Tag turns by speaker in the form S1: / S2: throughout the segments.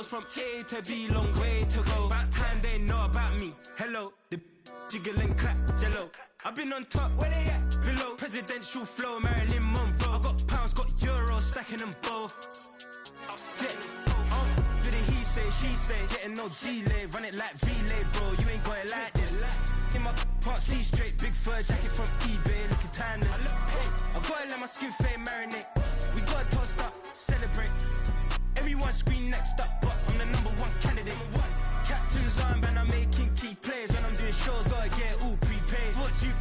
S1: from A to B, long way to go. About time they know about me. Hello, the jiggle and clap, jello. I've been on top, where they at? Below. Presidential flow, Marilyn Monroe. I got pounds, got euros, stacking them both. Do the he say, she say, getting no delay. Run it like relay, bro, you ain't got it like this. In my part C straight, big fur jacket from eBay, looking timeless. I gotta let my skin fade marinate. We gotta toast up, celebrate. Everyone scream next up, but I'm the #1 candidate. Captain's armband, I'm making key plays. When I'm doing shows, gotta get it all prepaid. What you,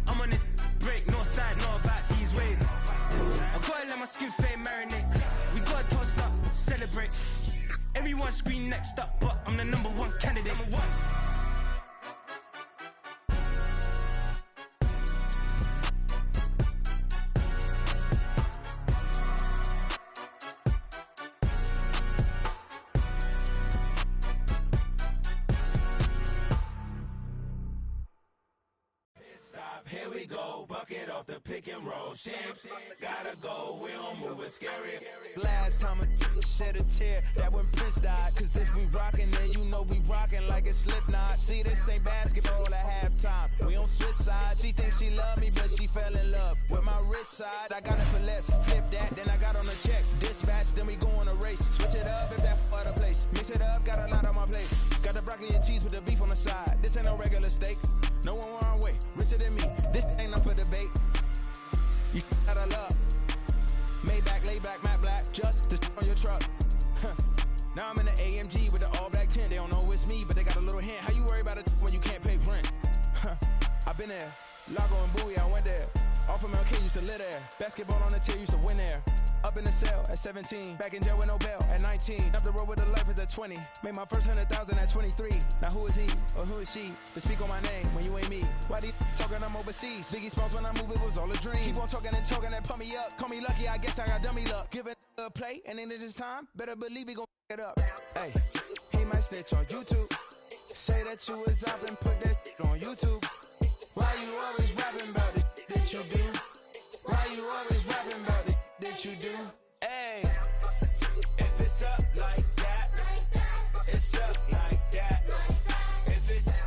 S1: I'm on it, break, no side, know about these ways. I gotta let my skin fade marinate. We gotta toast up, celebrate. Everyone scream next up, but I'm the #1 candidate.
S2: Here we go, bucket off the pick and roll. Shit, gotta go, we don't move it scary.
S3: Last time a shed a tear, that when Prince died. Cause if we rockin', then you know we rockin' like a Slipknot. See, this ain't basketball at halftime. We don't switch sides. She thinks she love me, but she fell in love with my rich side. I got it for less, flip that, then I got on a check. Dispatch, then we go on a race. Switch it up if that other place. Mix it up, got a lot on my plate. Got the broccoli and cheese with the beef on the side. This ain't no regular steak. No one wrong way, richer than me. This ain't up for debate. You out of luck. Maybach, lay back, matte black, just to on your truck. Now I'm in the AMG with the all black tint. They don't know it's me, but they got a little hint. How you worry about it when you can't pay rent? I've been there. Lago and Bowie, I went there. Off of MLK, used to live there. Basketball on the tier, used to win there. Up in the cell at 17. Back in jail with no bail at 19. Up the road with the life is at 20. Made my first 100,000 at 23. Now who is he or who is she to speak on my name when you ain't me? Why they talking I'm overseas? Biggie Smalls when I move, it was all a dream. Keep on talking and pump me up. Call me lucky, I guess I got dummy luck. Give it a play and then it's time. Better believe he gon' it up. Hey, he might snitch on YouTube. Say that you was up and put that on YouTube. Why you always rapping about it that you do? Why you always rapping about it that you do? Hey, if it's up like that, it's up like that. If it's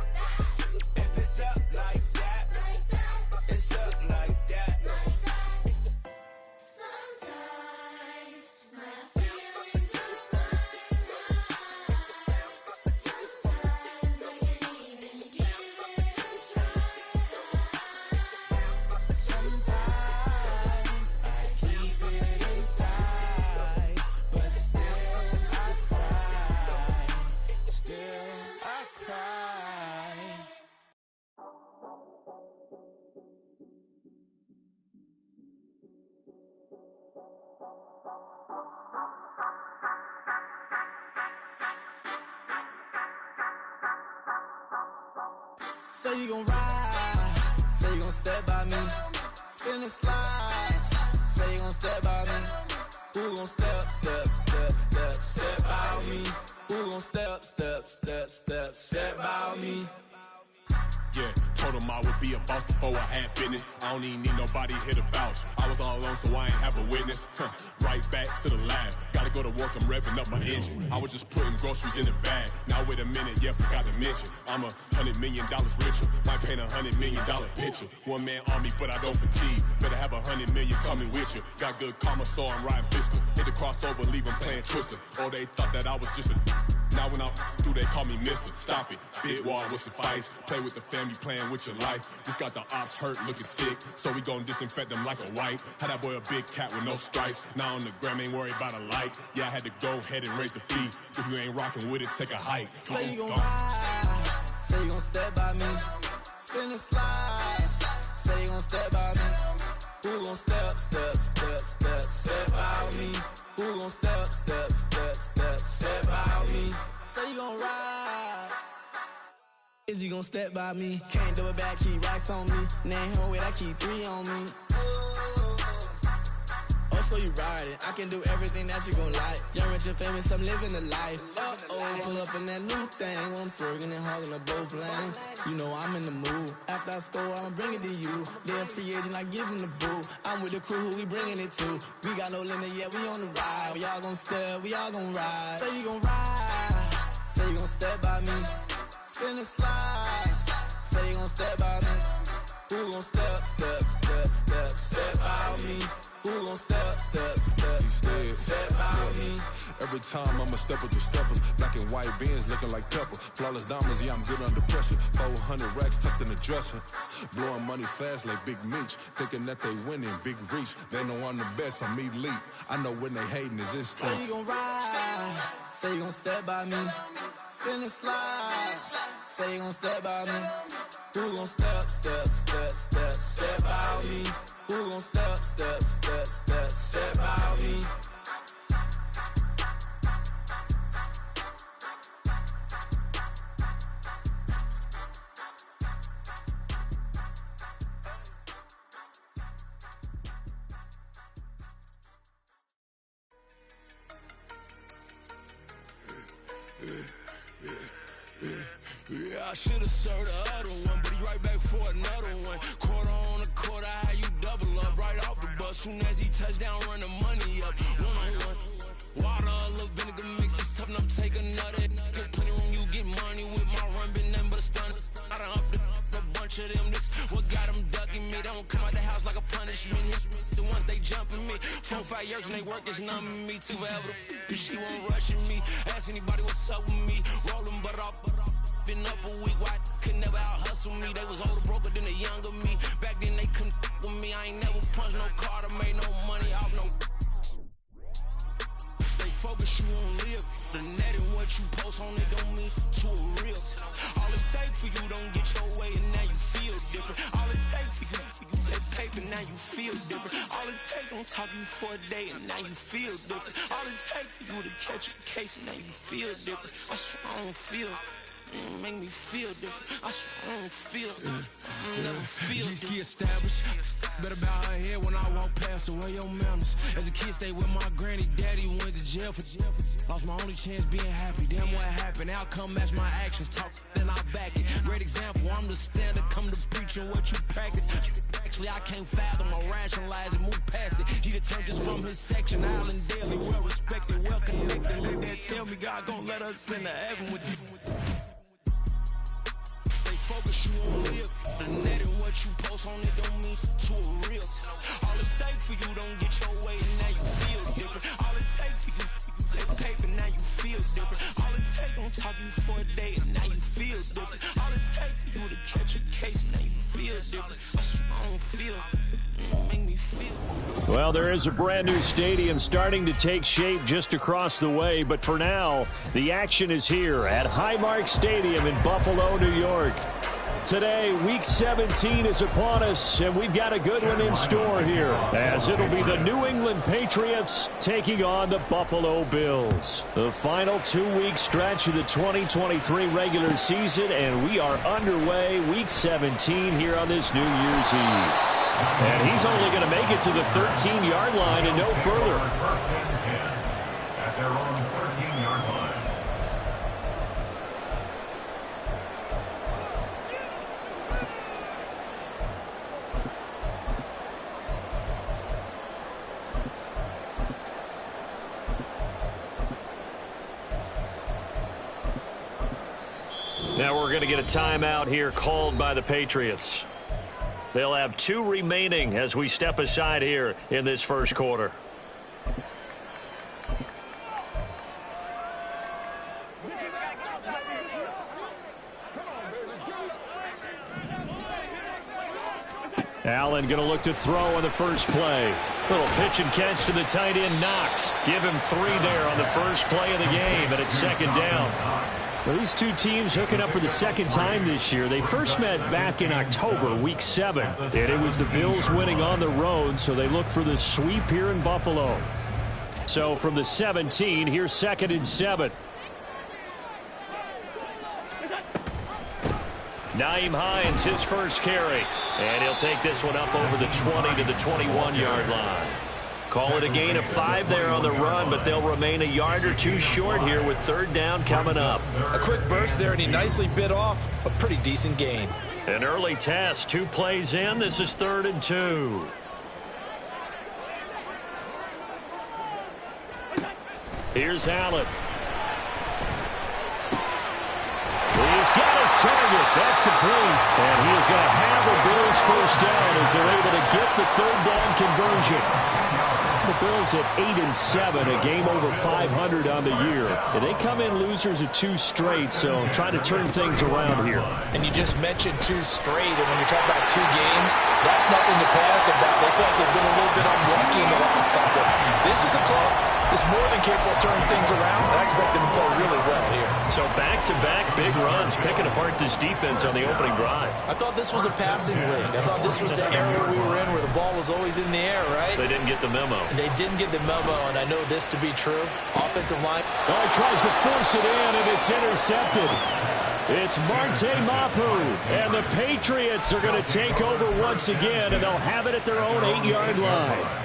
S3: up like that, it's up like that.
S4: Sometimes my feelings are flying high. Sometimes I can't even give it a try. Sometimes I keep it inside, but still I cry. Still I cry.
S3: Say you gon' ride, say you gon' step by me, spin and slide, say you gon' step by me. Who gon' step by me? Who gon' step by me?
S5: Yeah, told him I would be a boss before I had business. I don't even need nobody here to vouch. I was all alone, so I ain't have a witness. Right back to the lab. Gotta go to work, I'm revving up my engine. I was just putting groceries in the bag. Now wait a minute, yeah, forgot to mention. I'm $100 million richer. Might paint $100 million picture. One man army, but I don't fatigue. Better have 100 million coming with you. Got good karma, so I'm riding fiscal. Hit the crossover, leave them playing Twister. Oh, they thought that I was just a... Now when I do, they call me mister. Stop it. Big wall with suffice. Play with the family, playing with your life. Just got the ops hurt, looking sick. So we gon' disinfect them like a wipe. Had that boy a big cat with no stripes. Now on the gram, ain't worried about a light. Yeah, I had to go ahead and raise the fee. If you ain't rocking with it, take a hike.
S3: Say you gon' ride, say you gon' step by me, spin and slide, say you gon' step by me. Who gon' step by me? Who gon' step by me? Say you gon' ride. Is he gon' step by me? Can't do it back, keep racks on me. Name home with, I keep 3 on me. Oh, so you riding. I can do everything that you gon' like. Young, rich, and famous, I'm living the life. Uh-oh, pull up in that new thing. When I'm swerving and hogging up both lanes. You know I'm in the mood. After I score, I'ma bring it to you. They're free agent, I give him the boo. I'm with the crew, who we bringing it to. We got no limit, yeah, we on the ride. We all gon' step, we all gon' ride. Say you gon' ride. step by me? Spin and slide. Say you gon' step by me. Who gon' step by me? Who gon' step by me?
S5: Every time I'ma step with the steppers. Black and white beans looking like pepper. Flawless diamonds, yeah, I'm good under pressure. 400 racks tucked in the dresser. Blowing money fast like Big Meech. Thinking that they winning, big reach. They know I'm the best, I'm elite. I know when they hating is instinct.
S3: Say you gon' ride. Say you gon' step by me. Spin and slide. Say you gon' step by me. Who gon' step by me? Who gon' step by me?
S1: Yeah, I should've served the other one, but he right back for another one. Quarter on a quarter, how you double up right off the bus. Soon as he touch down, run the money up. One-on-one. Water, a little vinegar mix, it's tough enough, take another. Get plenty room, you get money with my run, been nothing but a stun. I done up a bunch of them, this what got them ducking me. They don't come out the house like a punishment. The ones they jumping me. 4-5 years and they work is numbing me. Too forever, she won't rushing me. Ask anybody what's up with me. Rolling butt off. Been up a week, why could never out hustle me? They was older, broker than the younger me. Back then they couldn't with me. I ain't never punched no card or made no money off no. They focus you on live. The net and what you post on it don't mean to a real. All it take for you don't get your way and now you feel different. All it take for you that paper now you feel different. All it take don't talk you for a day and now you feel different. All it take for you to catch a case and now you feel different. I swear I don't feel. Make me feel different. I swear I don't feel. Never feel different. Established. Better bow her head when I walk past her. Where your manners? As a kid, stayed with my granny. Daddy went to jail for. Lost my only chance being happy. Damn, what happened? Outcome match my actions. Talk, then I back it. Great example. I'm the standard. Come to preaching what you practice. Actually, I can't fathom or rationalize it. Move past it. He determined just from his section. Island daily, well respected, well connected. Let that tell me God gon' let us into heaven with you. Focus you on live. The net and what you post on it don't mean to a real. All it take for you don't get your way and now you feel different. All it take for you that paper now you feel different. All it take don't talk you for a day and now you feel different. All it take for you to catch a case and now you feel different. I swear I don't feel. Make me feel.
S6: Well, there is a brand new stadium starting to take shape just across the way, but for now, the action is here at Highmark Stadium in Buffalo, New York. Today, Week 17 is upon us, and we've got a good one in store here, as it'll be the New England Patriots taking on the Buffalo Bills. The final 2-week stretch of the 2023 regular season, and we are underway, Week 17 here on this New Year's Eve. And he's only going to make it to the 13-yard line and no further.
S7: At their own 13-yard line.
S6: Now we're going to get a timeout here called by the Patriots. They'll have 2 remaining as we step aside here in this first quarter. Allen going to look to throw on the first play. Little pitch and catch to the tight end, Knox. Give him 3 there on the first play of the game, and it's second down. Well, these two teams hooking up for the second time this year. They first met back in October, Week 7. And it was the Bills winning on the road, so they look for the sweep here in Buffalo. So from the 17, here's 2nd and 7. Nyheim Hines, his first carry. And he'll take this one up over the 20 to the 21-yard line. Call it a gain of 5 there on the run, but they'll remain a yard or 2 short here with 3rd down coming up.
S3: A quick burst there, and he nicely bit off a pretty decent gain.
S6: An early test, 2 plays in. This is 3rd and 2. Here's Allen. That's complete. And he is going to have the Bills first down as they're able to get the third down conversion. The Bills at 8-7, a game over 500 on the year. And they come in losers of 2 straight, so trying to turn things around here.
S3: And you just mentioned 2 straight, and when you're talking about 2 games, that's nothing to panic about. They feel like they've been a little bit unlucky in the last couple. This is a club that's more than capable of turning things around. I expect them to play really well here.
S6: So back-to-back big runs, picking apart this defense on the opening drive.
S3: I thought this was a passing league. I thought this was the era we were in where the ball was always in the air, right?
S6: They didn't get the memo.
S3: They didn't get the memo, and I know this to be true. Offensive line.
S6: Oh, he tries to force it in, and it's intercepted. It's Marte Mapu, and the Patriots are going to take over once again, and they'll have it at their own 8-yard line.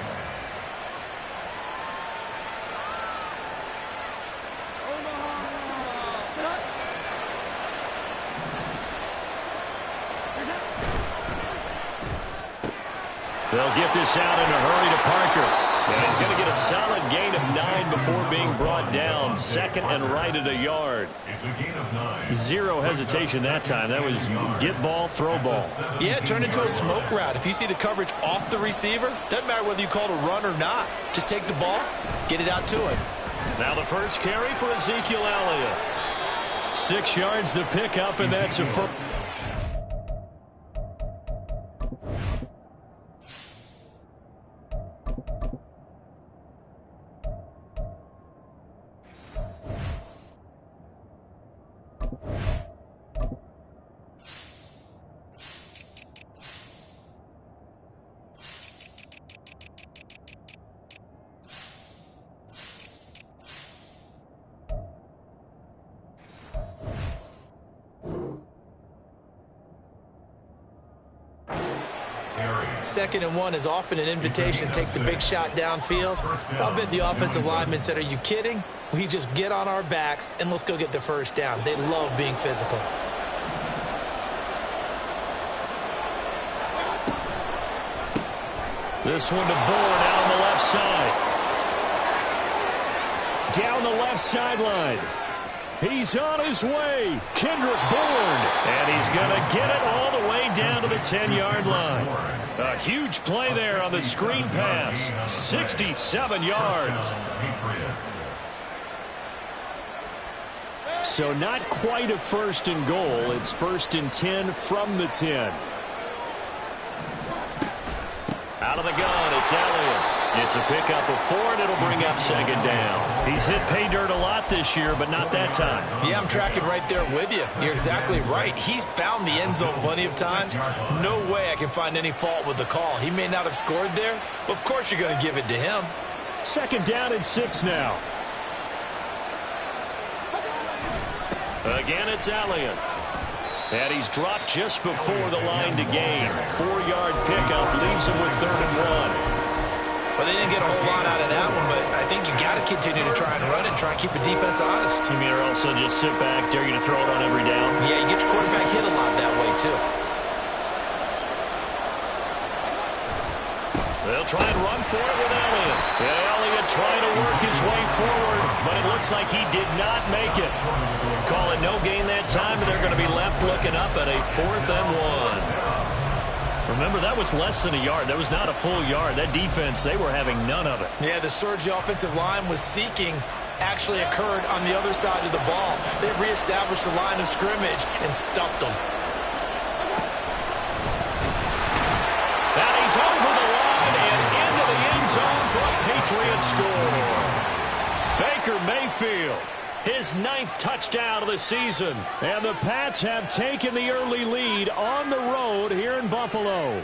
S6: They'll get this out in a hurry to Parker. And he's going to get a solid gain of 9 before being brought down. Second and right at a yard.
S7: It's a gain of 9.
S6: Zero hesitation that time. That was get ball, throw ball.
S3: Yeah, it turned into a smoke route. If you see the coverage off the receiver, doesn't matter whether you call it a run or not. Just take the ball, get it out to him.
S6: Now the first carry for Ezekiel Elliott. 6 yards to pick up, and that's a first.
S3: Second and 1 is often an invitation to take the big shot downfield. I'll bet the offensive lineman said, are you kidding? We just get on our backs and let's go get the first down. They love being physical.
S6: This one to Bourne out on the left side. Down the left sideline. He's on his way. Kendrick Bourne. And he's going to get it all the way down to the 10-yard line. A huge play there on the screen pass. 67 yards. So not quite a first and goal. It's first and 10 from the 10. Out of the gun, it's Elliott. It's a pickup of 4, and it'll bring up second down. He's hit pay dirt a lot this year, but not that time.
S3: Yeah, I'm tracking right there with you. You're exactly right. He's found the end zone plenty of times. No way I can find any fault with the call. He may not have scored there, but of course you're going to give it to him.
S6: Second down and 6 now. Again, it's Elliott. And he's dropped just before the line to gain. 4-yard pickup leaves him with 3rd and 1.
S3: Well, they didn't get a whole lot out of that one, but I think you got to continue to try and run and try and keep the defense honest.
S6: You mean, or also just sit back, dare you to throw it on every down?
S3: Yeah, you get your quarterback hit a lot that way, too.
S6: They'll try and run for it with Elliott. And Elliott trying to work his way forward, but it looks like he did not make it. Call it no gain that time, and they're going to be left looking up at a 4th and 1. Remember, that was less than a yard. That was not a full yard. That defense, they were having none of it.
S3: Yeah, the surge the offensive line was seeking actually occurred on the other side of the ball. They reestablished the line of scrimmage and stuffed them.
S6: And he's over the line and into the end zone for a Patriot score. Baker Mayfield, his 9th touchdown of the season. And the Pats have taken the early lead on the road here in Buffalo.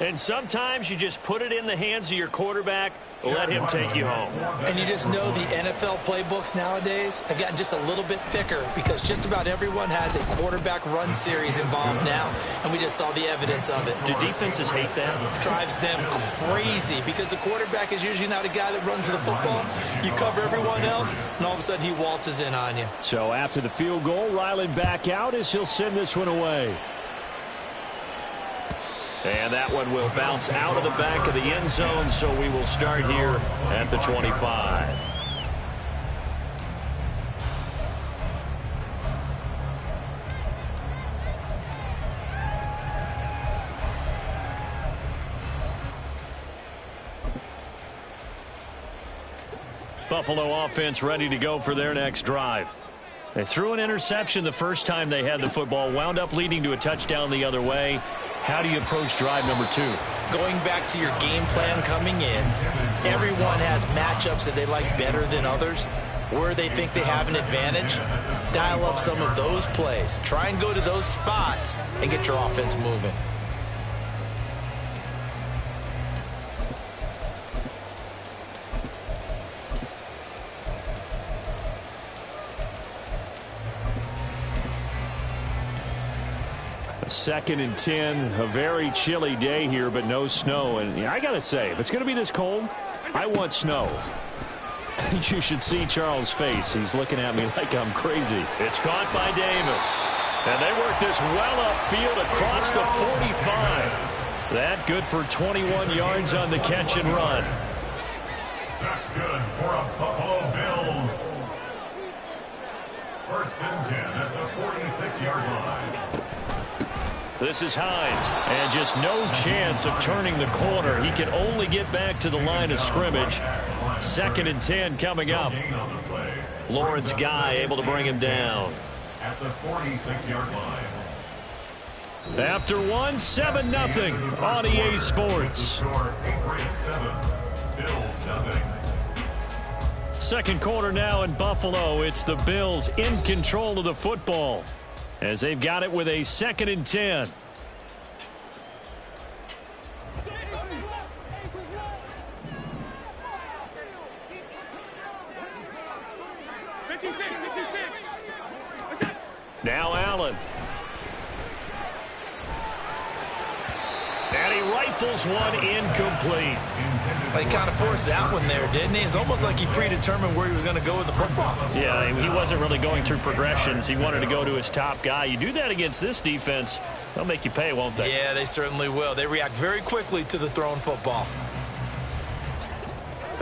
S6: And sometimes you just put it in the hands of your quarterback, let him take you home.
S3: And you just know the NFL playbooks nowadays have gotten just a little bit thicker because just about everyone has a quarterback run series involved now, and we just saw the evidence of it.
S6: Do defenses hate that?
S3: Drives them crazy because the quarterback is usually not a guy that runs the football. You cover everyone else, and all of a sudden he waltzes in on you.
S6: So after the field goal, Ryland back out as he'll send this one away. And that one will bounce out of the back of the end zone, so we will start here at the 25. Buffalo offense ready to go for their next drive. They threw an interception the first time they had the football, wound up leading to a touchdown the other way. How do you approach drive number 2?
S3: Going back to your game plan coming in, everyone has matchups that they like better than others, where they think they have an advantage. Dial up some of those plays. Try and go to those spots and get your offense moving.
S6: Second and 10, a very chilly day here, but no snow. And I got to say, if it's going to be this cold, I want snow. You should see Charles' face. He's looking at me like I'm crazy. It's caught by Davis. And they work this well upfield across the 45. That good for 21 yards on the catch and run.
S7: That's good for a Buffalo Bills. First and 10 at the 46-yard line.
S6: This is Hines, and just no chance of turning the corner. He can only get back to the line of scrimmage. Second and 10 coming up. Lawrence Guy able to bring him down.
S7: At the 46-yard line.
S6: After 7-0 on EA Sports. Second quarter now in Buffalo. It's the Bills in control of the football, as they've got it with a 2nd and 10. Now Allen. And he rifles one incomplete.
S3: He kind of forced that one there, didn't he? It's almost like he predetermined where he was going to go with the football.
S6: Yeah, he wasn't really going through progressions. He wanted to go to his top guy. You do that against this defense, they'll make you pay, won't they?
S3: Yeah, they certainly will. They react very quickly to the thrown football.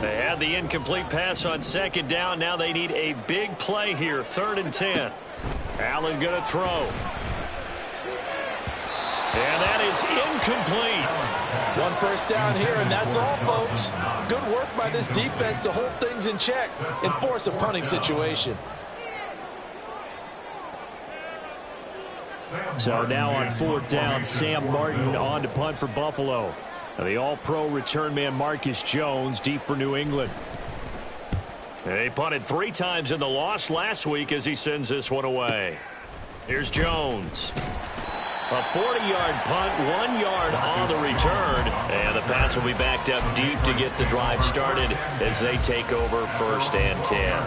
S6: They had the incomplete pass on 2nd down. Now they need a big play here, 3rd and 10. Allen going to throw. And that is incomplete.
S3: 1 first down here, and that's all, folks. Good work by this defense to hold things in check and force a punting situation.
S6: So now on 4th down, Sam Martin on to punt for Buffalo. The all-pro return man Marcus Jones deep for New England. They punted 3 times in the loss last week as he sends this one away. Here's Jones. A 40-yard punt, 1 yard on the return. And the Pats will be backed up deep to get the drive started as they take over 1st and 10.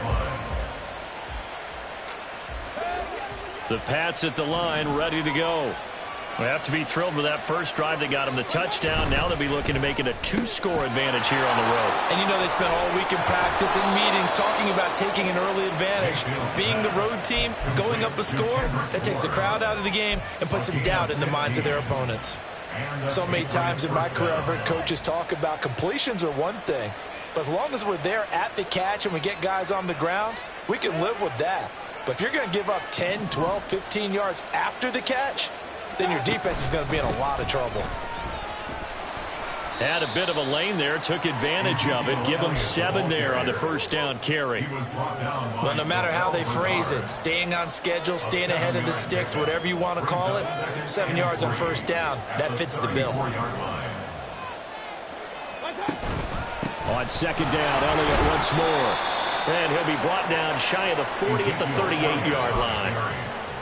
S6: The Pats at the line ready to go. They have to be thrilled with that first drive that got them the touchdown. Now they'll be looking to make it a 2-score advantage here on the road.
S3: And you know they spent all week in practice and meetings talking about taking an early advantage. Being the road team, going up a score, that takes the crowd out of the game and puts some doubt in the minds of their opponents. So many times in my career I've heard coaches talk about completions are one thing, but as long as we're there at the catch and we get guys on the ground, we can live with that. But if you're going to give up 10, 12, 15 yards after the catch, then your defense is going to be in a lot of trouble.
S6: Had a bit of a lane there, took advantage of it. Give them 7 there on the first down carry.
S3: Well, no matter how they phrase it, staying on schedule, staying ahead of the sticks, whatever you want to call it, 7 yards on first down, that fits the bill.
S6: On 2nd down, Elliott once more. And he'll be brought down shy of the 40 at the 38-yard line.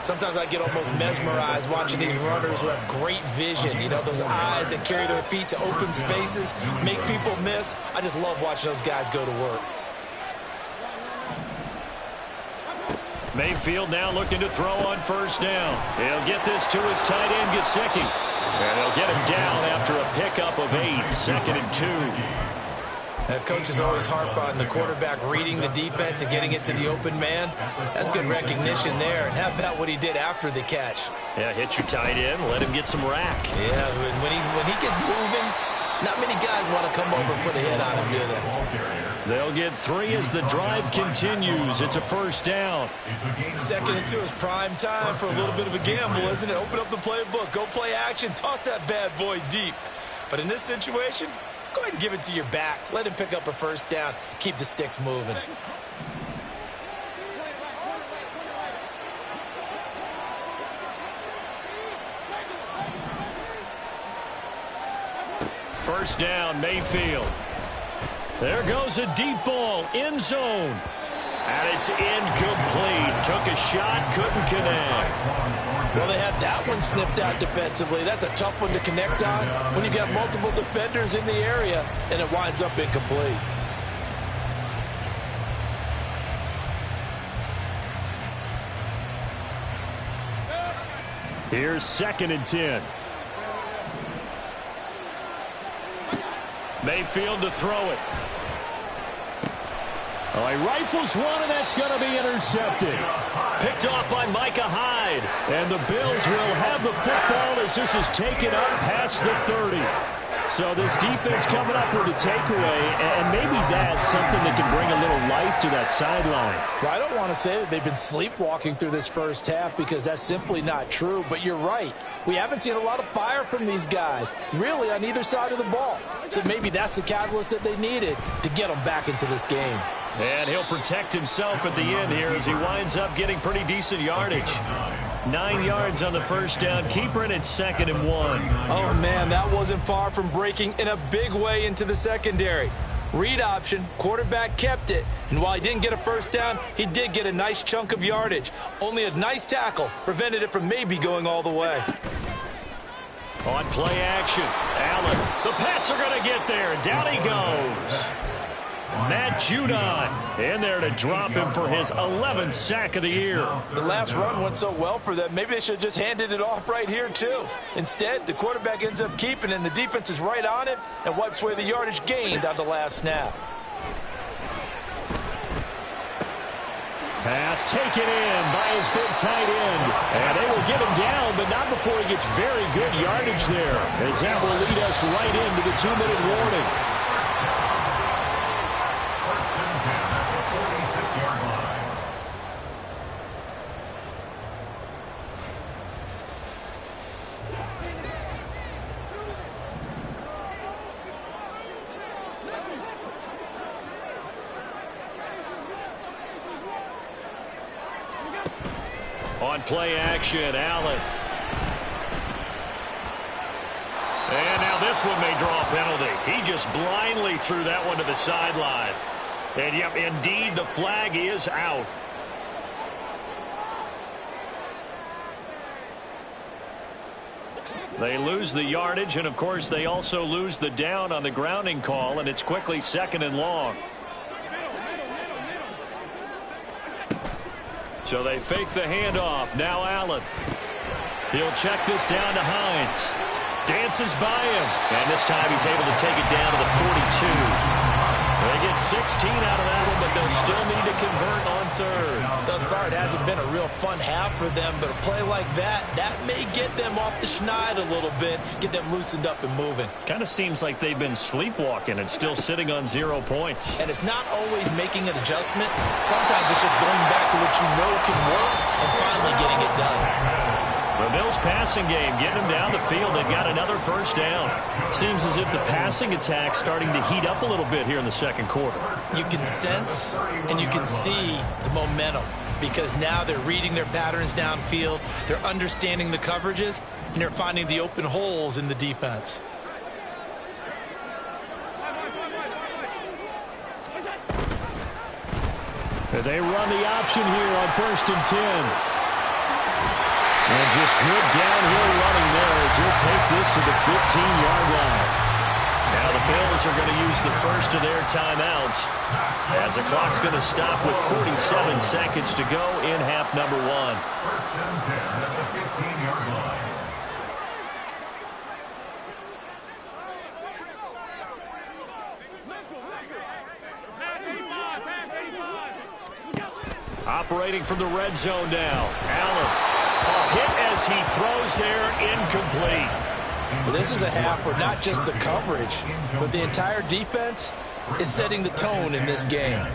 S3: Sometimes I get almost mesmerized watching these runners who have great vision. You know, those eyes that carry their feet to open spaces, make people miss. I just love watching those guys go to work.
S6: Mayfield now looking to throw on first down. He'll get this to his tight end, Gesicki. And they'll get him down after a pickup of 8, 2nd and 2.
S3: Coaches always harp on the quarterback reading the defense and getting it to the open man. That's good recognition there. And how about what he did after the catch?
S6: Yeah, hit your tight end, let him get some rack.
S3: Yeah, when he gets moving, not many guys want to come over and put a hit on him, do they?
S6: They'll get 3 as the drive continues. It's a first down.
S3: 2nd and 2 is prime time for a little bit of a gamble, isn't it? Open up the playbook, go play action, toss that bad boy deep. But in this situation, go ahead and give it to your back. Let him pick up a first down. Keep the sticks moving.
S6: First down, Mayfield. There goes a deep ball, end zone. And it's incomplete. Took a shot, couldn't connect.
S3: Well, they have that one sniffed out defensively. That's a tough one to connect on when you've got multiple defenders in the area, and it winds up incomplete.
S6: Here's 2nd and 10. Mayfield to throw it. Oh, he rifles one, and that's going to be intercepted. Picked off by Micah Hyde. And the Bills will have the football as this is taken up past the 30. So this defense coming up with a takeaway, and maybe that's something that can bring a little life to that sideline.
S3: Well, I don't want to say that they've been sleepwalking through this first half because that's simply not true, but you're right. We haven't seen a lot of fire from these guys, really on either side of the ball. So maybe that's the catalyst that they needed to get them back into this game.
S6: And he'll protect himself at the end here as he winds up getting pretty decent yardage. 9 yards on the first down. Keeper in at 2nd and 1.
S3: Oh, man, that wasn't far from breaking in a big way into the secondary. Read option, quarterback kept it, and while he didn't get a first down, he did get a nice chunk of yardage. Only a nice tackle prevented it from maybe going all the way.
S6: On play action, Allen. The Pats are going to get there. Down he goes. Matt Judon in there to drop him for his 11th sack of the year.
S3: The last run went so well for them. Maybe they should have just handed it off right here, too. Instead, the quarterback ends up keeping it, and the defense is right on it and wipes away the yardage gained on the last snap.
S6: Pass taken in by his big tight end. And they will get him down, but not before he gets very good yardage there, as that will lead us right into the 2-minute warning. On play action, Allen. And now this one may draw a penalty. He just blindly threw that one to the sideline. And yep, indeed, the flag is out. They lose the yardage, and of course they also lose the down on the grounding call, and it's quickly 2nd and long. So they fake the handoff. Now Allen. He'll check this down to Hines. Dances by him. And this time he's able to take it down to the 42. They get 16 out of that one, but they'll still need to convert on 3rd.
S3: Thus far, it hasn't been a real fun half for them, but a play like that may get them off the schneid a little bit, get them loosened up and moving.
S6: Kind of seems like they've been sleepwalking and still sitting on 0 points.
S3: And it's not always making an adjustment. Sometimes it's just going back to what you know can work and finally getting it done.
S6: The Bills passing game, getting them down the field. They've got another first down. Seems as if the passing attack's starting to heat up a little bit here in the 2nd quarter.
S3: You can sense and you can see the momentum because now they're reading their patterns downfield, they're understanding the coverages, and they're finding the open holes in the defense.
S6: They run the option here on 1st and 10. And just good downhill running there as he'll take this to the 15-yard line. Now the Bills are going to use the first of their timeouts as the clock's going to stop with 47 seconds to go in half number 1.
S7: 1st and 10 at the 15-yard line.
S6: Operating from the red zone now. Allen. A hit as he throws there, incomplete.
S3: Well, this is a half where not just the coverage, but the entire defense is setting the tone in this game.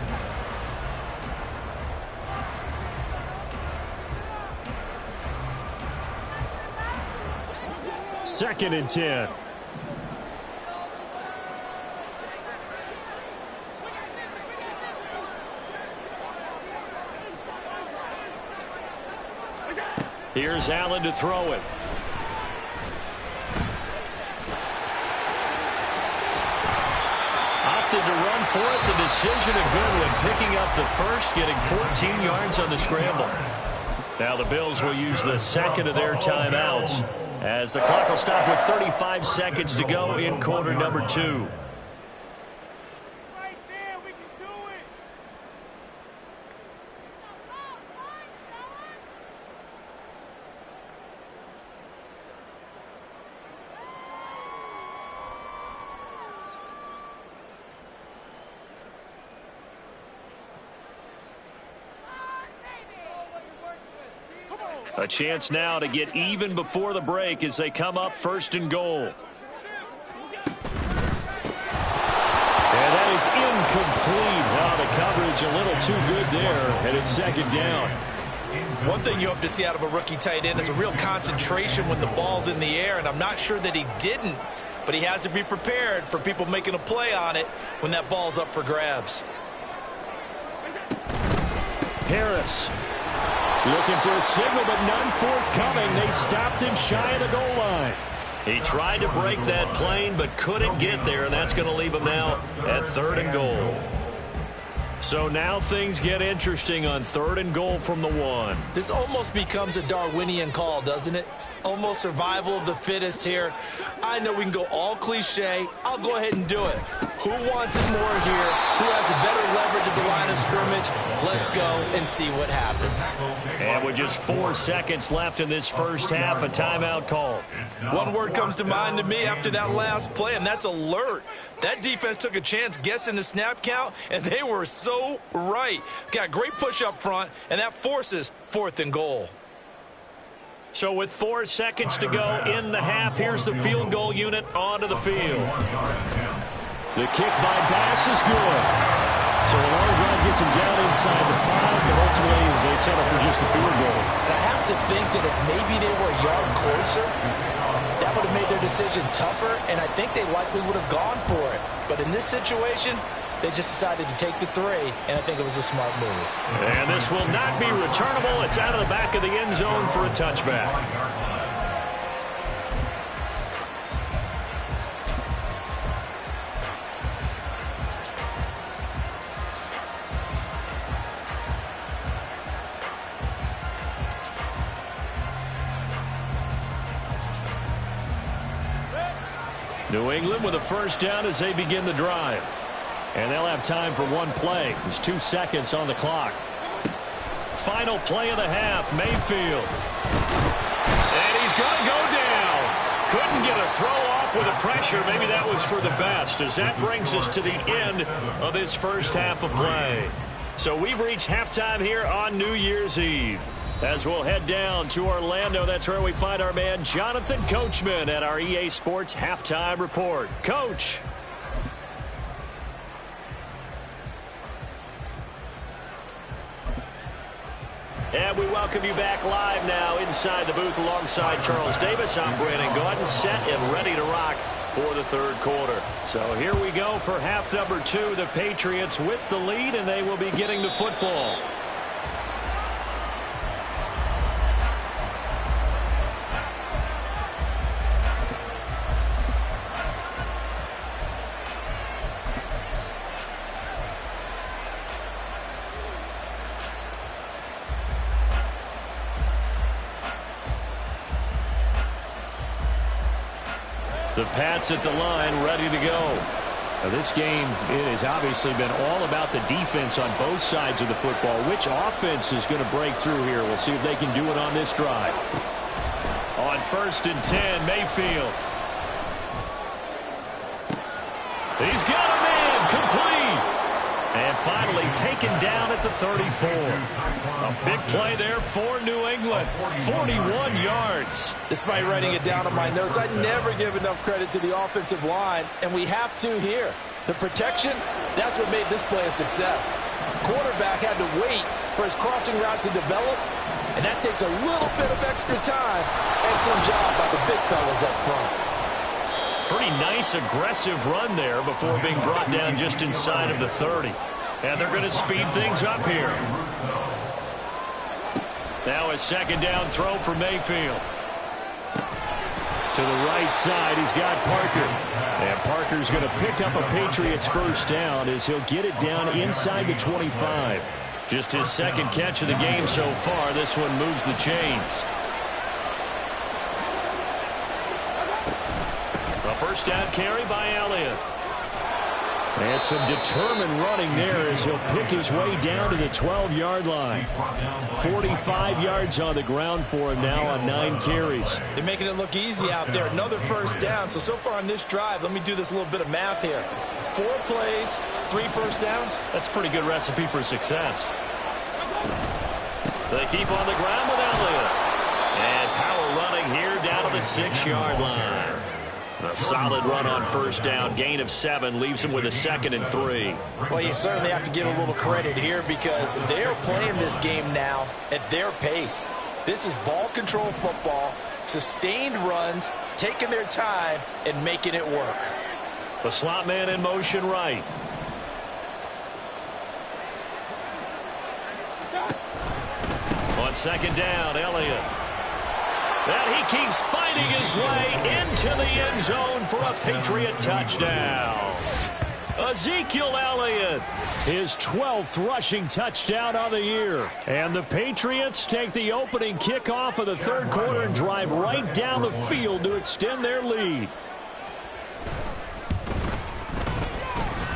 S6: Second and 10. Here's Allen to throw it. Opted to run for it. The decision a good one. Picking up the first, getting 14 yards on the scramble. Now the Bills will use the second of their timeouts as the clock will stop with 35 seconds to go in quarter number 2. A chance now to get even before the break as they come up 1st and goal. And that is incomplete. Now the coverage a little too good there, and it's 2nd down.
S3: One thing you hope to see out of a rookie tight end is a real concentration when the ball's in the air, and I'm not sure that he didn't, but he has to be prepared for people making a play on it when that ball's up for grabs.
S6: Harris looking for a signal, but none forthcoming. They stopped him shy of the goal line. He tried to break that plane, but couldn't get there, and that's going to leave him now at 3rd and goal. So now things get interesting on 3rd and goal from the 1.
S3: This almost becomes a Darwinian call, doesn't it? Almost survival of the fittest here. I know we can go all cliche. I'll go ahead and do it. Who wants it more here? Who has a better leverage at the line of scrimmage? Let's go and see what happens.
S6: And with just 4 seconds left in this first half, a timeout call.
S3: One word comes to mind to me after that last play, and that's alert. That defense took a chance guessing the snap count, and they were so right. Got great push up front, and that forces 4th and goal.
S6: So with 4 seconds to go in the half, here's the field goal unit onto the field. The kick by Bass is good. So a long drive gets him down inside the 5, but ultimately they settle for just the field goal.
S3: And I have to think that if maybe they were a yard closer, that would have made their decision tougher, and I think they likely would have gone for it. But in this situation, they just decided to take the 3, and I think it was a smart move.
S6: And this will not be returnable. It's out of the back of the end zone for a touchback. New England with a first down as they begin the drive. And they'll have time for one play. There's 2 seconds on the clock. Final play of the half, Mayfield. And he's going to go down. Couldn't get a throw off with the pressure. Maybe that was for the best, as that brings us to the end of this first half of play. So we've reached halftime here on New Year's Eve. As we'll head down to Orlando, that's where we find our man Jonathan Coachman at our EA Sports Halftime Report. Coach. And we welcome you back live now inside the booth alongside Charles Davis. I'm Brandon Gaudin, set and ready to rock for the 3rd quarter. So here we go for half number 2. The Patriots with the lead, and they will be getting the football. The Pats at the line, ready to go. Now this game has obviously been all about the defense on both sides of the football. Which offense is going to break through here? We'll see if they can do it on this drive. On 1st and 10, Mayfield. He's got a man, complete. And finally taken down at the 34. A big play there for New England. 41 yards.
S3: Despite writing it down on my notes, I never give enough credit to the offensive line, and we have to here. The protection, that's what made this play a success. Quarterback had to wait for his crossing route to develop, and that takes a little bit of extra time. Excellent job by the big fellas up front.
S6: Pretty nice, aggressive run there before being brought down just inside of the 30. And they're going to speed things up here. Now a second down throw for Mayfield. To the right side, he's got Parker. And Parker's going to pick up a Patriots first down as he'll get it down inside the 25. Just his second catch of the game so far. This one moves the chains. A first down carry by Elliott. And some determined running there as he'll pick his way down to the 12-yard line. 45 yards on the ground for him now on 9 carries.
S3: They're making it look easy out there. Another first down. So far on this drive, let me do this little bit of math here. 4 plays, 3 first downs.
S6: That's a pretty good recipe for success. They keep on the ground with Elliott. And power running here down to the 6-yard line. A solid run on first down. Gain of 7 leaves him with a 2nd and 3.
S3: Well, you certainly have to give a little credit here because they're playing this game now at their pace. This is ball control football, sustained runs, taking their time, and making it work.
S6: The slot man in motion right. On second down, Elliott. And he keeps fighting his way into the end zone for a Patriot touchdown. Ezekiel Elliott, his 12th rushing touchdown of the year. And the Patriots take the opening kickoff of the third quarter and drive right down the field to extend their lead.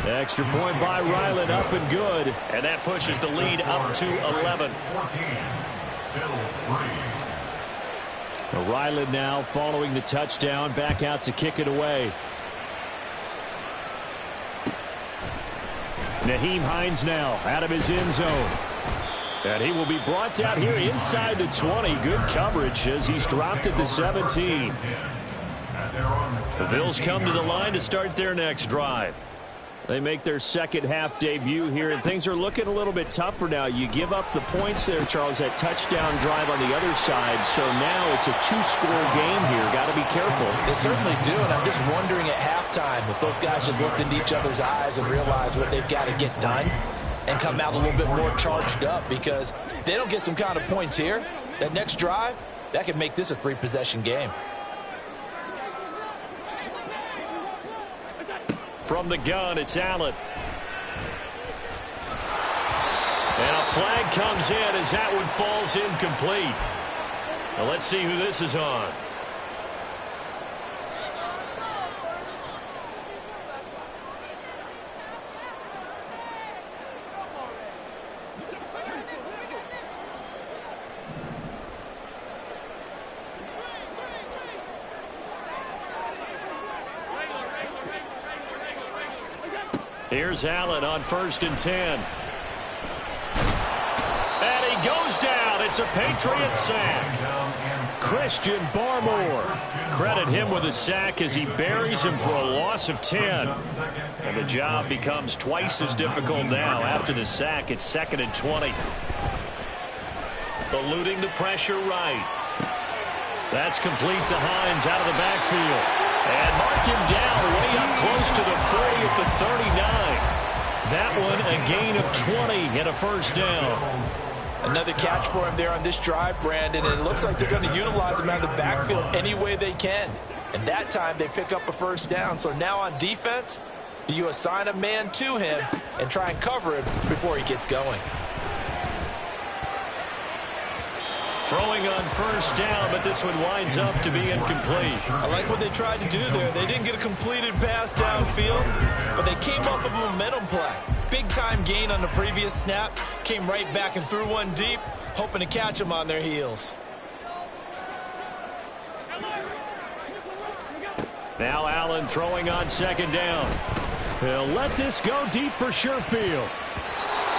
S6: Extra point by Ryland, up and good. And that pushes the lead up to 11. Ryland now following the touchdown, back out to kick it away. Nyheim Hines now out of his end zone. And he will be brought down here inside the 20. Good coverage as he's dropped at the 17. The Bills come to the line to start their next drive. They make their second half debut here, and things are looking a little bit tougher now. You give up the points there, Charles, that touchdown drive on the other side. So now it's a 2-score game here. Got to be careful.
S3: They certainly do, and I'm just wondering at halftime if those guys just looked into each other's eyes and realize what they've got to get done and come out a little bit more charged up, because if they don't get some kind of points here, that next drive, that could make this a 3-possession game.
S6: From the gun, it's Allen. And a flag comes in as that one falls incomplete. Now let's see who this is on. Here's Allen on 1st and 10. And he goes down. It's a Patriot sack. Christian Barmore. Credit him with a sack as he buries him for a loss of 10. And the job becomes twice as difficult now. After the sack, it's 2nd and 20. Eluding the pressure right. That's complete to Hines out of the backfield. And mark him down way up close to the 40 at the 39. That one a gain of 20 and a first down.
S3: Another catch for him there on this drive, Brandon, and it looks like they're going to utilize him out of the backfield any way they can. And that time they pick up a first down. So now on defense, do you assign a man to him and try and cover him before he gets going?
S6: Throwing on first down, but this one winds up to be incomplete.
S3: I like what they tried to do there. They didn't get a completed pass downfield, but they came off of a momentum play. Big-time gain on the previous snap. Came right back and threw one deep, hoping to catch them on their heels.
S6: Now Allen throwing on 2nd down. He'll let this go deep for Sherfield.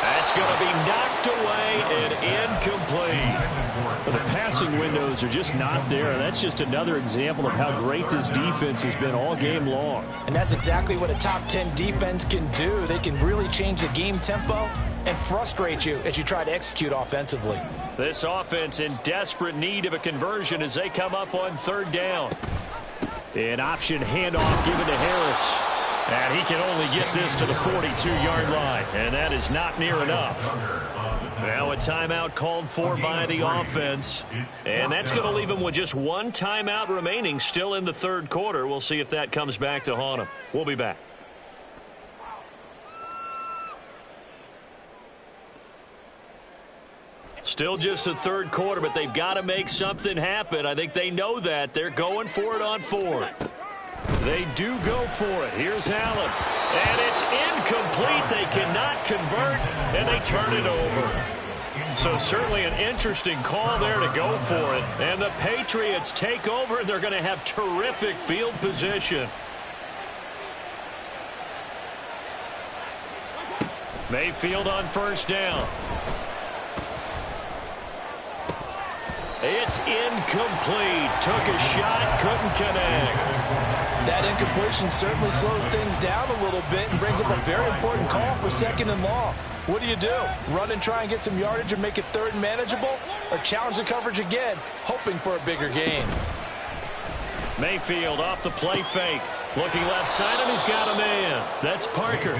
S6: That's going to be knocked away and incomplete. The passing windows are just not there. That's just another example of how great this defense has been all game long.
S3: And that's exactly what a top 10 defense can do. They can really change the game tempo and frustrate you as you try to execute offensively.
S6: This offense in desperate need of a conversion as they come up on 3rd down. An option handoff given to Harris. And he can only get this to the 42-yard line, and that is not near enough. Now a timeout called for by the offense, and that's going to leave him with just one timeout remaining still in the third quarter. We'll see if that comes back to haunt him. We'll be back. Still just the third quarter, but they've got to make something happen. I think they know that. They're going for it on fourth. They do go for it. Here's Allen. And it's incomplete. They cannot convert, and they turn it over. So certainly an interesting call there to go for it. And the Patriots take over, and they're going to have terrific field position. Mayfield on first down. It's incomplete. Took a shot, couldn't connect.
S3: That incompletion certainly slows things down a little bit and brings up a very important call for second and long. What do? Run and try and get some yardage and make it third and manageable? Or challenge the coverage again, hoping for a bigger gain?
S6: Mayfield off the play fake. Looking left side, and he's got a man. That's Parker.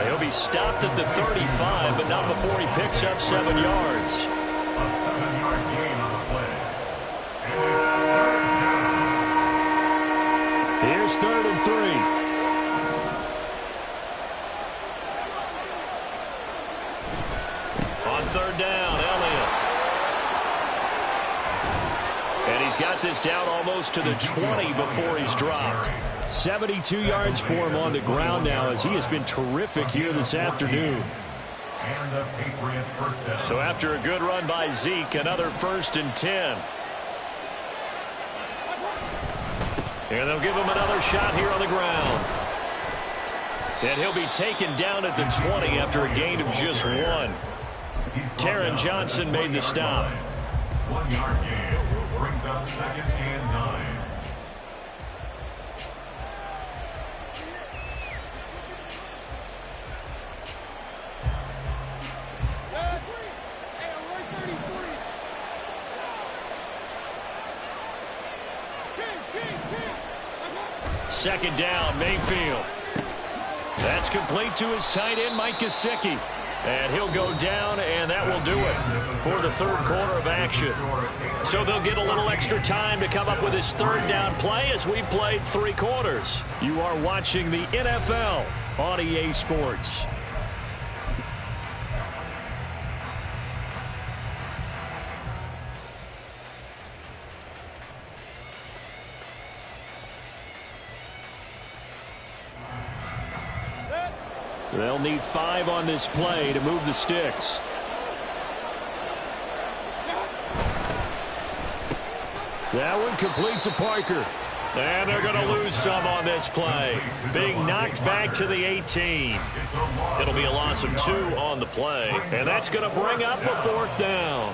S6: He'll be stopped at the 35, but not before he picks up 7 yards.
S7: A 7-yard gain on the play. And it's
S6: Here's 3rd and 3. On 3rd down, Elliott. And he's got this down almost to the 20 before he's dropped. 72 yards for him on the ground now, as he has been terrific here this afternoon.
S7: And the Patriot first down.
S6: So after a good run by Zeke, another 1st and 10. And they'll give him another shot here on the ground. And he'll be taken down at the 20 after a gain of just 1. Taron Johnson made the stop.
S7: 1-yard gain brings up 2nd and 9.
S6: Second down, Mayfield. That's complete to his tight end, Mike Gesicki. And he'll go down, and that will do it for the third quarter of action. So they'll get a little extra time to come up with his 3rd down play as we played 3 quarters. You are watching the NFL on EA Sports. They'll need 5 on this play to move the sticks. That one complete to Parker. And they're going to lose some on this play. Being knocked back to the 18. It'll be a loss of 2 on the play. And that's going to bring up a 4th down.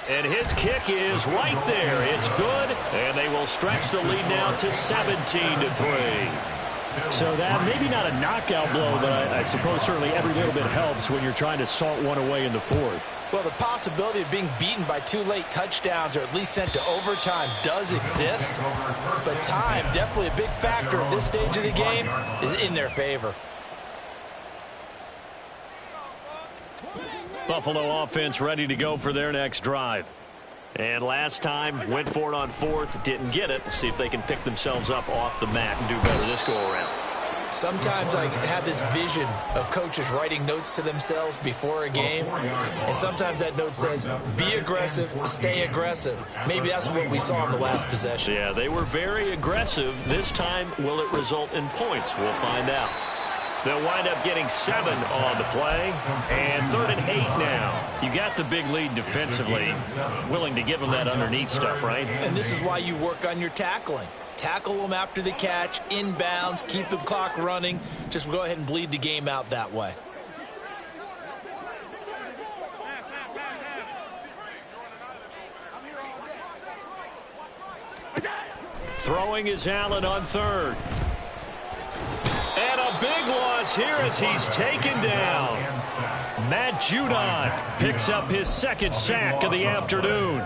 S6: And his kick is right there. It's good, and they will stretch the lead now to 17-3. So that maybe not a knockout blow, but I suppose certainly every little bit helps when you're trying to salt one away in the 4th.
S3: Well, the possibility of being beaten by 2 late touchdowns or at least sent to overtime does exist, but time, definitely a big factor at this stage of the game, is in their favor.
S6: Buffalo offense ready to go for their next drive. And last time, went for it on 4th, didn't get it. We'll see if they can pick themselves up off the mat and do better this go-around.
S3: Sometimes I have this vision of coaches writing notes to themselves before a game, and sometimes that note says, be aggressive, stay aggressive. Maybe that's what we saw in the last possession.
S6: Yeah, they were very aggressive. This time, will it result in points? We'll find out. They'll wind up getting 7 on the play, and 3rd and 8 now. You got the big lead defensively. Willing to give them that underneath stuff, right?
S3: And this is why you work on your tackling. Tackle them after the catch, inbounds, keep the clock running. Just go ahead and bleed the game out that way.
S6: Throwing is Allen on 3rd. And a big loss here as he's taken down. Matt Judon picks up his second sack of the afternoon.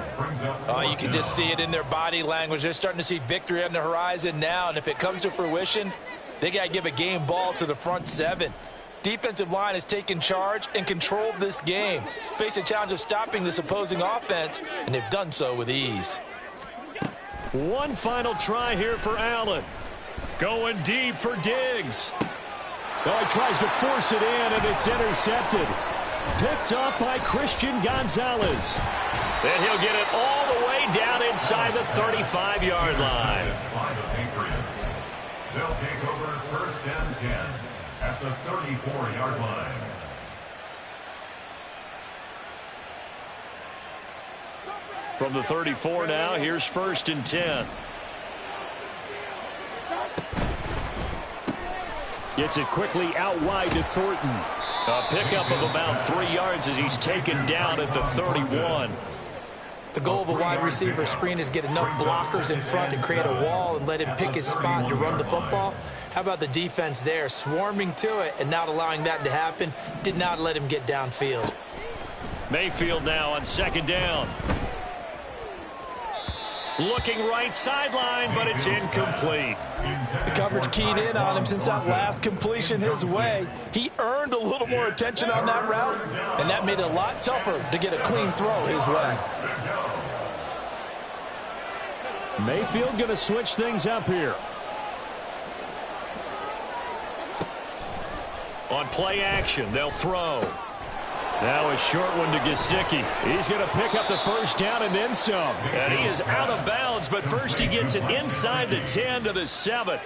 S3: You can just see it in their body language. They're starting to see victory on the horizon now, and if it comes to fruition, they got to give a game ball to the front seven. Defensive line has taken charge and controlled this game. Face a challenge of stopping this opposing offense, and they've done so with ease.
S6: One final try here for Allen. Going deep for Diggs. Oh, he tries to force it in, and it's intercepted. Picked up by Christian Gonzalez. And he'll get it all the way down inside the 35-yard line.
S7: They'll take over first and 10 at the 34-yard line.
S6: From the 34 now, here's first and 10. Gets it quickly out wide to Thornton. A pickup of about 3 yards as he's taken down at the 31.
S3: The goal of a wide receiver screen is get enough blockers in front to create a wall and let him pick his spot to run the football. How about the defense there, swarming to it and not allowing that to happen? Did not let him get downfield.
S6: Mayfield now on second down. Looking right sideline, but it's incomplete.
S3: The coverage keyed in on him since that last completion his way. He earned a little more attention on that route, and that made it a lot tougher to get a clean throw his way.
S6: Mayfield going to switch things up here. On play action, they'll throw. Now a short one to Gesicki. He's going to pick up the first down and then some. And he is out of bounds, but first he gets it inside the 10 to the 7.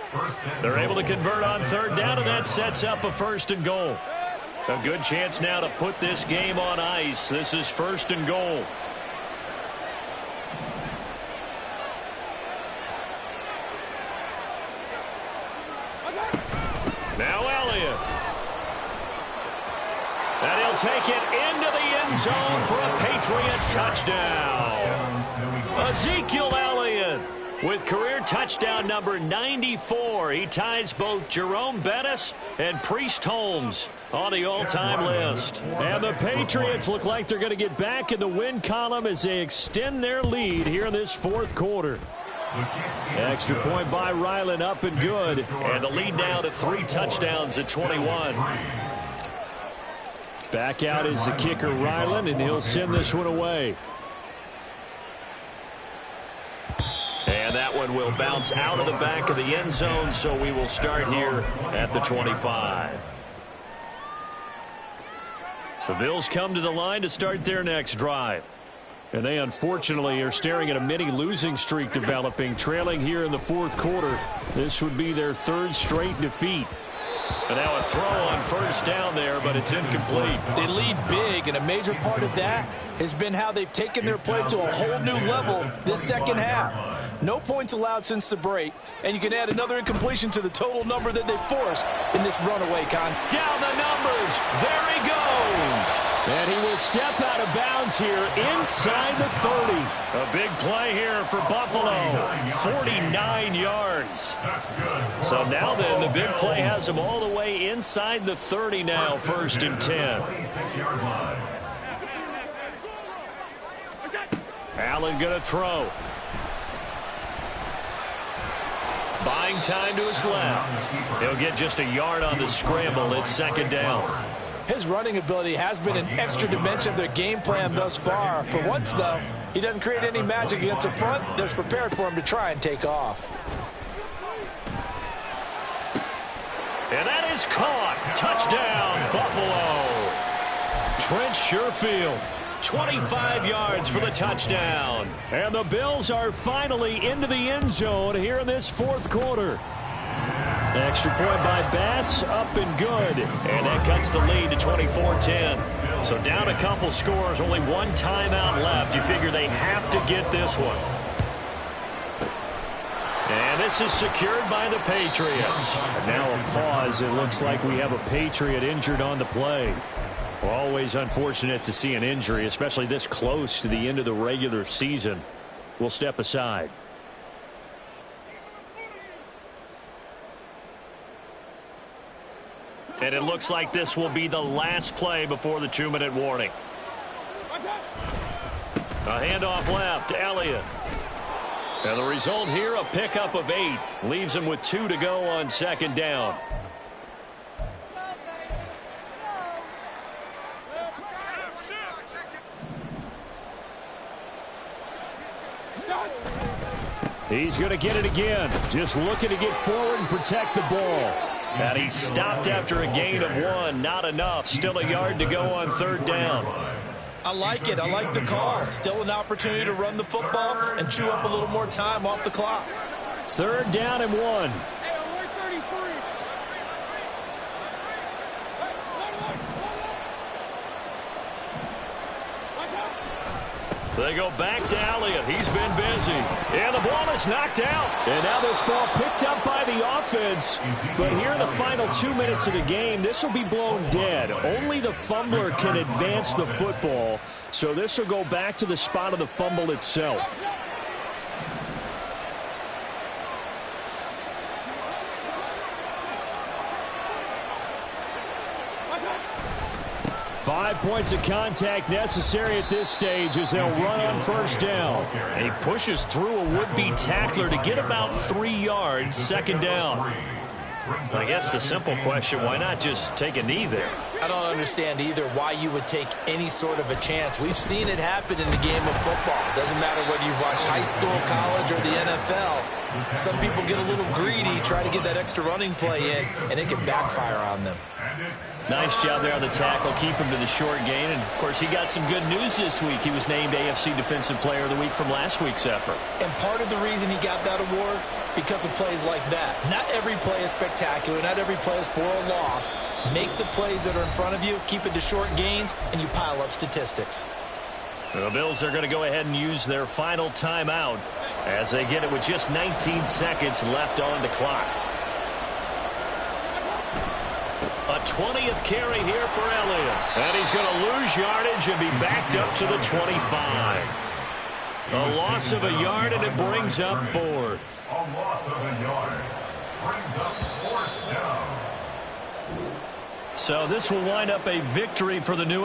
S6: They're able to convert on third down, and that sets up a first and goal. A good chance now to put this game on ice. This is first and goal. Now Elliott. And he'll take it into the end zone for a Patriot touchdown. Ezekiel Elliott with career touchdown number 94. He ties both Jerome Bettis and Priest Holmes on the all-time list. And the Patriots look like they're going to get back in the win column as they extend their lead here in this fourth quarter. Extra point by Ryland, up and good. And the lead now to 3 touchdowns at 21. Back out is the kicker, Ryland, and he'll send this one away. And that one will bounce out of the back of the end zone, so we will start here at the 25. The Bills come to the line to start their next drive. And they unfortunately are staring at a mini losing streak developing, trailing here in the fourth quarter. This would be their 3rd straight defeat. And now a throw on first down there, but it's incomplete.
S3: They lead big, and a major part of that has been how they've taken their play to a whole new level this second half. No points allowed since the break, and you can add another incompletion to the total number that they've forced in this runaway con.
S6: Down the numbers. There he goes. And he will step out of bounds here inside the 30. A big play here for Buffalo. 49 yards. So now then, the big play has him all the way inside the 30 now, first and 10. Allen going to throw. Buying time to his left. He'll get just a yard on the scramble. It's second down.
S3: His running ability has been an extra dimension of their game plan thus far. For once, though, he doesn't create any magic against the front that's prepared for him to try and take off.
S6: And that is caught. Touchdown, Buffalo. Trent Sherfield, 25 yards for the touchdown. And the Bills are finally into the end zone here in this fourth quarter. Extra point by Bass, up and good. And that cuts the lead to 24-10. So down a couple scores, only one timeout left. You figure they have to get this one. And this is secured by the Patriots. And now a pause. It looks like we have a Patriot injured on the play. Always unfortunate to see an injury, especially this close to the end of the regular season. We'll step aside. And it looks like this will be the last play before the 2-minute warning. A handoff left, Elliott. And the result here, a pickup of 8. Leaves him with 2 to go on second down. He's going to get it again. Just looking to get forward and protect the ball. And he stopped after a gain of 1. Not enough. Still a yard to go on third down.
S3: I like it. I like the call. Still an opportunity to run the football and chew up a little more time off the clock.
S6: Third down and 1. They go back to Elliott. He's been busy. And the ball is knocked out. And now this ball picked up by the offense. But here in the final 2 minutes of the game, this will be blown dead. Only the fumbler can advance the football. So this will go back to the spot of the fumble itself. Five points of contact necessary at this stage as they'll run on first down. And he pushes through a would-be tackler to get about 3 yards, second down. I guess the simple question, why not just take a knee there?
S3: I don't understand either why you would take any sort of a chance. We've seen it happen in the game of football. Doesn't matter whether you watch high school, college, or the NFL. Some people get a little greedy, try to get that extra running play in, and it can backfire on them.
S6: Nice job there on the tackle. Keep him to the short gain. And, of course, he got some good news this week. He was named AFC Defensive Player of the Week from last week's effort.
S3: And part of the reason he got that award, because of plays like that. Not every play is spectacular. Not every play is for a loss. Make the plays that are in front of you, keep it to short gains, and you pile up statistics.
S6: The Bills are going to go ahead and use their final timeout as they get it with just 19 seconds left on the clock. A 20th carry here for Elliott. And he's going to lose yardage and be backed up to the 25. A loss of a yard, and it brings up 4th.
S7: A loss of a yard brings up 4th down.
S6: So this will wind up a victory for the New